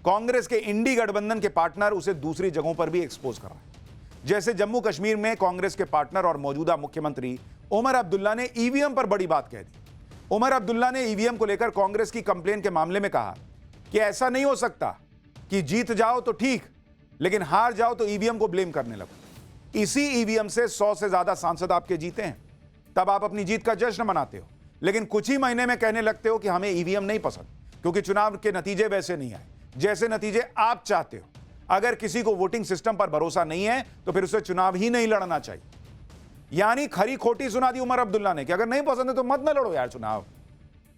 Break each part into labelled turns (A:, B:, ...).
A: कांग्रेस के इंडी गठबंधन के पार्टनर उसे दूसरी जगहों पर भी एक्सपोज कर रहे हैं। जैसे जम्मू कश्मीर में कांग्रेस के पार्टनर और मौजूदा मुख्यमंत्री उमर अब्दुल्ला ने ईवीएम पर बड़ी बात कह दी। उमर अब्दुल्ला ने ईवीएम को लेकर कांग्रेस की कंप्लेन के मामले में कहा कि ऐसा नहीं हो सकता कि जीत जाओ तो ठीक, लेकिन हार जाओ तो ईवीएम को ब्लेम करने लगो। इसी ईवीएम से 100 से ज्यादा सांसद आपके जीते हैं, तब आप अपनी जीत का जश्न मनाते हो, लेकिन कुछ ही महीने में कहने लगते हो कि हमें ईवीएम नहीं पसंद क्योंकि चुनाव के नतीजे वैसे नहीं आए जैसे नतीजे आप चाहते हो। अगर किसी को वोटिंग सिस्टम पर भरोसा नहीं है तो फिर उसे चुनाव ही नहीं लड़ना चाहिए। यानी खरी खोटी सुना दी उमर अब्दुल्ला ने कि अगर नहीं पसंद है तो मत ना लड़ो यार,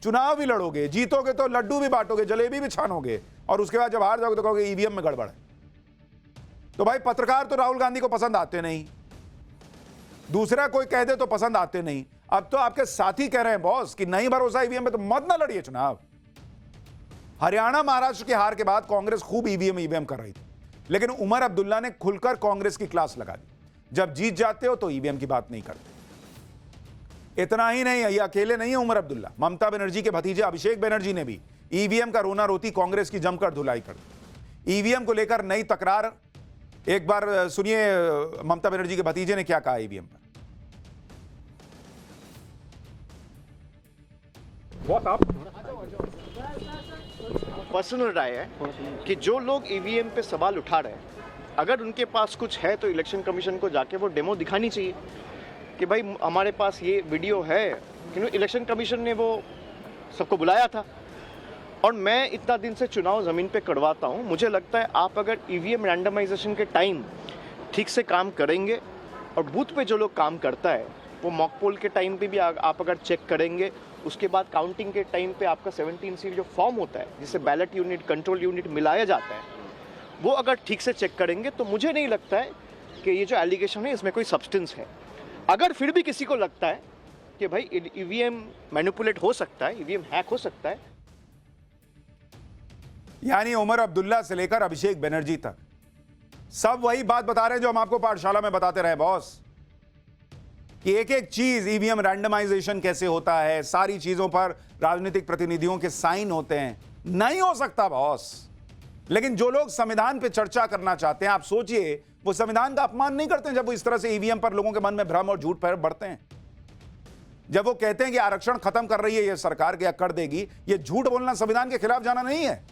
A: चुनाव भी लड़ोगे, जीतोगे तो लड्डू भी बांटोगे, जलेबी भी छानोगे, और उसके बाद जब हार जाओगे तो कहोगे ईवीएम में गड़बड़ है। तो भाई पत्रकार तो राहुल गांधी को पसंद आते नहीं, दूसरा कोई कह दे तो पसंद आते नहीं। अब तो आपके साथी कह रहे हैं बॉस कि नहीं भरोसा ईवीएम में तो मत ना लड़िए चुनाव। हरियाणा महाराष्ट्र की हार के बाद कांग्रेस खूब ईवीएम कर रही थी, लेकिन उमर अब्दुल्ला ने खुलकर कांग्रेस की क्लास लगा दी। जब जीत जाते हो तो ईवीएम की बात नहीं करते। इतना ही नहीं, ये अकेले नहीं है उमर अब्दुल्ला, ममता बनर्जी के भतीजे अभिषेक बनर्जी ने भी ईवीएम का रोना रोती कांग्रेस की जमकर धुलाई कर दी। ईवीएम को लेकर नई तकरार, एक बार सुनिए ममता बनर्जी के भतीजे ने क्या कहा ईवीएम पर।
B: पर्सनल राय है कि जो लोग ईवीएम पे सवाल उठा रहे हैं, अगर उनके पास कुछ है तो इलेक्शन कमीशन को जाके वो डेमो दिखानी चाहिए कि भाई हमारे पास ये वीडियो है। क्योंकि इलेक्शन कमीशन ने वो सबको बुलाया था, और मैं इतना दिन से चुनाव ज़मीन पे करवाता हूँ। मुझे लगता है आप अगर ईवीएम रैंडमाइजेशन के टाइम ठीक से काम करेंगे, और बूथ पे जो लोग काम करता है वो मॉक पोल के टाइम पे भी आप अगर चेक करेंगे, उसके बाद काउंटिंग के टाइम पे आपका 17 सील जो फॉर्म होता है जिससे बैलेट यूनिट, कंट्रोल यूनिट मिलाया जाता है, वो अगर ठीक से चेक करेंगे तो मुझे नहीं लगता है कि ये जो एलिगेशन है इसमें कोई सब्सटेंस है। अगर फिर भी किसी को लगता है कि भाई ईवीएम मैनिपुलेट हो सकता है, ईवीएम हैक हो सकता है,
A: यानी उमर अब्दुल्ला से लेकर अभिषेक बनर्जी तक सब वही बात बता रहे हैं जो हम आपको पाठशाला में बताते रहे बॉस, कि एक एक चीज ईवीएम रैंडमाइजेशन कैसे होता है, सारी चीजों पर राजनीतिक प्रतिनिधियों के साइन होते हैं। नहीं हो सकता बॉस। लेकिन जो लोग संविधान पे चर्चा करना चाहते हैं, आप सोचिए, वो संविधान का अपमान नहीं करते हैं जब वो इस तरह से ईवीएम पर लोगों के मन में भ्रम और झूठ पैर बढ़ते हैं। जब वो कहते हैं कि आरक्षण खत्म कर रही है ये सरकार, क्या कर देगी, ये झूठ बोलना संविधान के खिलाफ जाना नहीं है।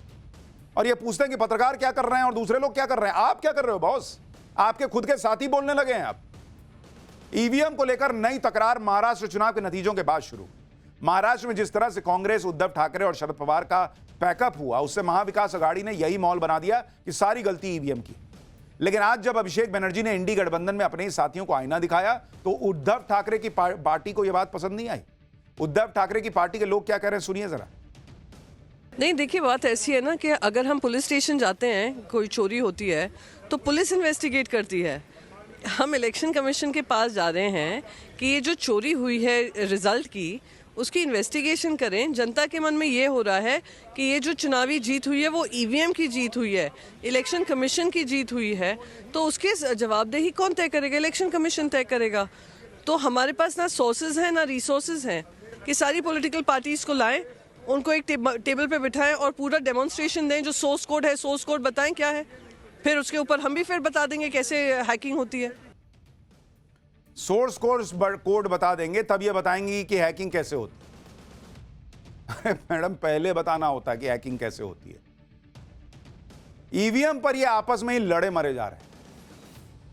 A: और ये पूछते हैं कि पत्रकार क्या कर रहे हैं और दूसरे लोग क्या कर रहे हैं। आप क्या कर रहे हो बॉस? आपके खुद के साथी बोलने लगे हैं। आप ईवीएम को लेकर नई तकरार महाराष्ट्र चुनाव के नतीजों के बाद शुरू। महाराष्ट्र में जिस तरह से कांग्रेस, उद्धव ठाकरे और शरद पवार का पैकअप हुआ, उससे महाविकास अघाड़ी ने यही मॉल बना दिया कि सारी गलती ईवीएम की। लेकिन आज जब अभिषेक बनर्जी ने इंडी गठबंधन में अपने ही साथियों को आईना दिखाया तो उद्धव ठाकरे की पार्टी को यह बात पसंद नहीं आई। उद्धव ठाकरे की पार्टी के लोग क्या कह रहे हैं, सुनिए जरा।
C: नहीं, देखिए बात ऐसी है ना कि अगर हम पुलिस स्टेशन जाते हैं, कोई चोरी होती है तो पुलिस इन्वेस्टिगेट करती है। हम इलेक्शन कमीशन के पास जा रहे हैं कि ये जो चोरी हुई है रिजल्ट की, उसकी इन्वेस्टिगेशन करें। जनता के मन में ये हो रहा है कि ये जो चुनावी जीत हुई है वो ईवीएम की जीत हुई है, इलेक्शन कमीशन की जीत हुई है, तो उसके जवाबदेही कौन तय करेगा? इलेक्शन कमीशन तय करेगा। तो हमारे पास ना सोर्सेज हैं ना रिसोर्सेज हैं कि सारी पॉलिटिकल पार्टीज़ को लाएं, उनको एक टेबल पे बिठाएं और पूरा डेमोन्स्ट्रेशन दें। जो सोर्स कोड है, सोर्स कोड बताएं क्या है, फिर उसके ऊपर हम भी फिर बता देंगे कैसे हैकिंग होती है।
A: सोर्स कोड बता देंगे तब ये बताएंगी कि हैकिंग कैसे होती है। अरे मैडम, पहले बताना होता है कि हैकिंग कैसे होती है। ईवीएम पर ये आपस में ही लड़े मरे जा रहे हैं,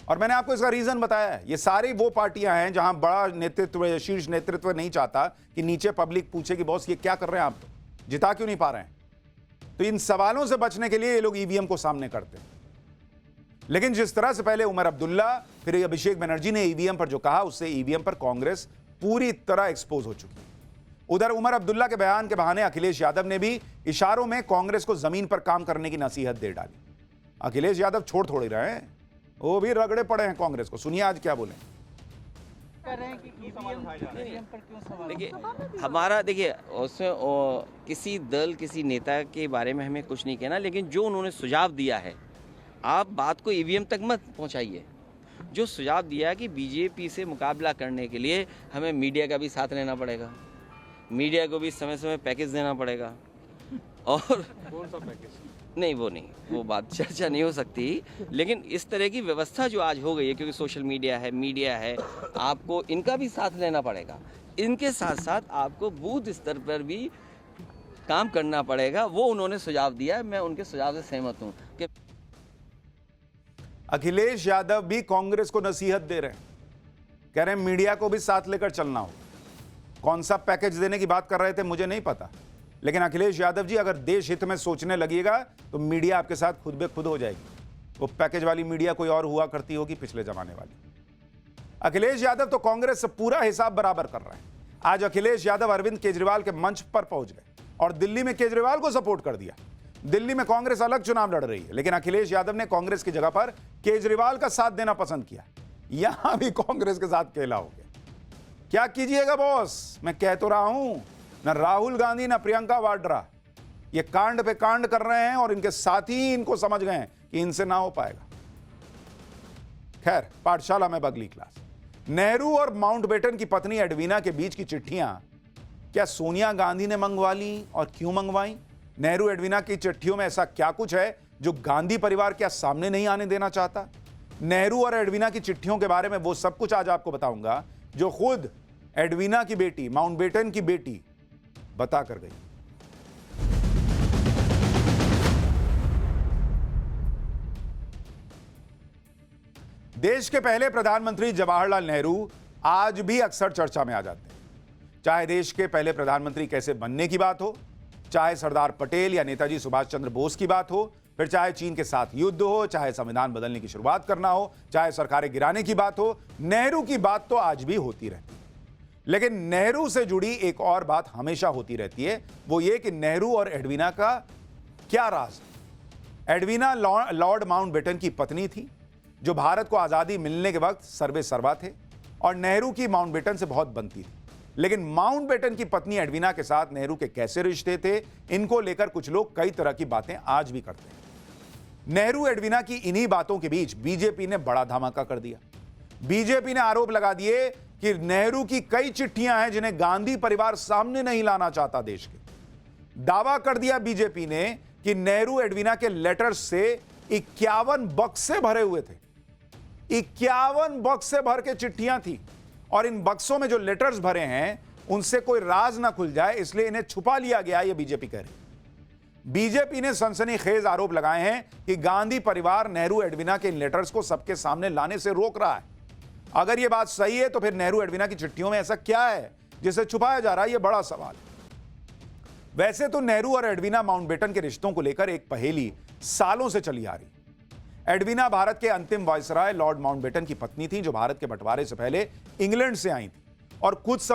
A: और मैंने आपको इसका रीजन बताया है। ये सारी वो पार्टियां हैं जहां बड़ा नेतृत्व, शीर्ष नेतृत्व नहीं चाहता कि नीचे पब्लिक पूछे कि बॉस ये क्या कर रहे हैं, आप जिता क्यों नहीं पा रहे हैं। तो इन सवालों से बचने के लिए ये लोग ईवीएम को सामने करते हैं। लेकिन जिस तरह से पहले उमर अब्दुल्ला, फिर अभिषेक बनर्जी ने ईवीएम पर जो कहा, उससे ईवीएम पर कांग्रेस पूरी तरह एक्सपोज हो चुकी है। उधर उमर अब्दुल्ला के बयान के बहाने अखिलेश यादव ने भी इशारों में कांग्रेस को जमीन पर काम करने की नसीहत दे डाली। अखिलेश यादव छोड़ थोड़ी रहे हैं, वो भी रगड़े पड़े हैं कांग्रेस को। सुनिए आज क्या बोले।
D: देखिए हमारा, देखिए उसमें किसी दल, किसी नेता के बारे में हमें कुछ नहीं कहना, लेकिन जो उन्होंने सुझाव दिया है, आप बात को ईवीएम तक मत पहुंचाइए। जो सुझाव दिया है कि बीजेपी से मुकाबला करने के लिए हमें मीडिया का भी साथ लेना पड़ेगा, मीडिया को भी समय समय पैकेज देना पड़ेगा। और कौन सा पैकेज? नहीं वो बात चर्चा नहीं हो सकती, लेकिन इस तरह की व्यवस्था जो आज हो गई है, क्योंकि सोशल मीडिया है, मीडिया है, आपको इनका भी साथ लेना पड़ेगा। इनके साथ साथ आपको बूथ स्तर पर भी काम करना पड़ेगा। वो उन्होंने सुझाव दिया है, मैं उनके सुझाव से सहमत हूँ कि
A: अखिलेश यादव भी कांग्रेस को नसीहत दे रहे हैं, कह रहे हैं मीडिया को भी साथ लेकर चलना हो। कौन सा पैकेज देने की बात कर रहे थे मुझे नहीं पता, लेकिन अखिलेश यादव जी अगर देश हित में सोचने लगिएगा तो मीडिया आपके साथ खुद बे खुद हो जाएगी। वो पैकेज वाली मीडिया कोई और हुआ करती होगी पिछले जमाने वाली। अखिलेश यादव तो कांग्रेस से पूरा हिसाब बराबर कर रहे हैं। आज अखिलेश यादव अरविंद केजरीवाल के मंच पर पहुंच गए और दिल्ली में केजरीवाल को सपोर्ट कर दिया। दिल्ली में कांग्रेस अलग चुनाव लड़ रही है, लेकिन अखिलेश यादव ने कांग्रेस की जगह पर केजरीवाल का साथ देना पसंद किया। यहां भी कांग्रेस के साथ केला हो गया। क्या कीजिएगा बॉस, मैं कह तो रहा हूं, न राहुल गांधी न प्रियंका वाड्रा ये कांड पे कांड कर रहे हैं और इनके साथी इनको समझ गए हैं कि इनसे ना हो पाएगा। खैर, पाठशाला में बगली क्लास। नेहरू और माउंटबेटन की पत्नी एडवीना के बीच की चिट्ठियां क्या सोनिया गांधी ने मंगवा ली और क्यों मंगवाई? नेहरू एडवीना की चिट्ठियों में ऐसा क्या कुछ है जो गांधी परिवार क्या सामने नहीं आने देना चाहता? नेहरू और एडवीना की चिट्ठियों के बारे में वो सब कुछ आज आपको बताऊंगा जो खुद एडवीना की बेटी, माउंटबेटन की बेटी बता कर गई। देश के पहले प्रधानमंत्री जवाहरलाल नेहरू आज भी अक्सर चर्चा में आ जाते हैं। चाहे देश के पहले प्रधानमंत्री कैसे बनने की बात हो, चाहे सरदार पटेल या नेताजी सुभाष चंद्र बोस की बात हो, फिर चाहे चीन के साथ युद्ध हो, चाहे संविधान बदलने की शुरुआत करना हो, चाहे सरकारें गिराने की बात हो, नेहरू की बात तो आज भी होती रहती है। लेकिन नेहरू से जुड़ी एक और बात हमेशा होती रहती है, वो ये कि नेहरू और एडवीना का क्या राज है। एडवीना लॉर्ड माउंटबेटन की पत्नी थी जो भारत को आजादी मिलने के वक्त सर्वे सर्वा थे और नेहरू की माउंटबेटन से बहुत बनती थी। लेकिन माउंटबेटन की पत्नी एडवीना के साथ नेहरू के कैसे रिश्ते थे, इनको लेकर कुछ लोग कई तरह की बातें आज भी करते हैं। नेहरू एडवीना की इन्हीं बातों के बीच बीजेपी ने बड़ा धमाका कर दिया। बीजेपी ने आरोप लगा दिए कि नेहरू की कई चिट्ठियां हैं जिन्हें गांधी परिवार सामने नहीं लाना चाहता देश के। दावा कर दिया बीजेपी ने कि नेहरू एडवीना के लेटर्स से 51 बक्से भरे हुए थे। 51 बक्से भर के चिट्ठियां थी और इन बक्सों में जो लेटर्स भरे हैं उनसे कोई राज ना खुल जाए, इसलिए इन्हें छुपा लिया गया, यह बीजेपी कह रही। बीजेपी ने सनसनीखेज आरोप लगाए हैं कि गांधी परिवार नेहरू एडवीना के इन लेटर्स को सबके सामने लाने से रोक रहा है। अगर यह बात सही है तो फिर नेहरू एडवीना की चिट्ठियों में ऐसा क्या है जिसे छुपाया जा रहा है, यह बड़ा सवाल है। वैसे तो नेहरू और एडवीना माउंटबेटन के रिश्तों को लेकर एक पहेली सालों से चली आ रही। एडवीना भारत के अंतिम वायसराय लॉर्ड माउंटबेटन की पत्नी थी जो भारत के बंटवारे से पहले इंग्लैंड से आई थी और कुछ समय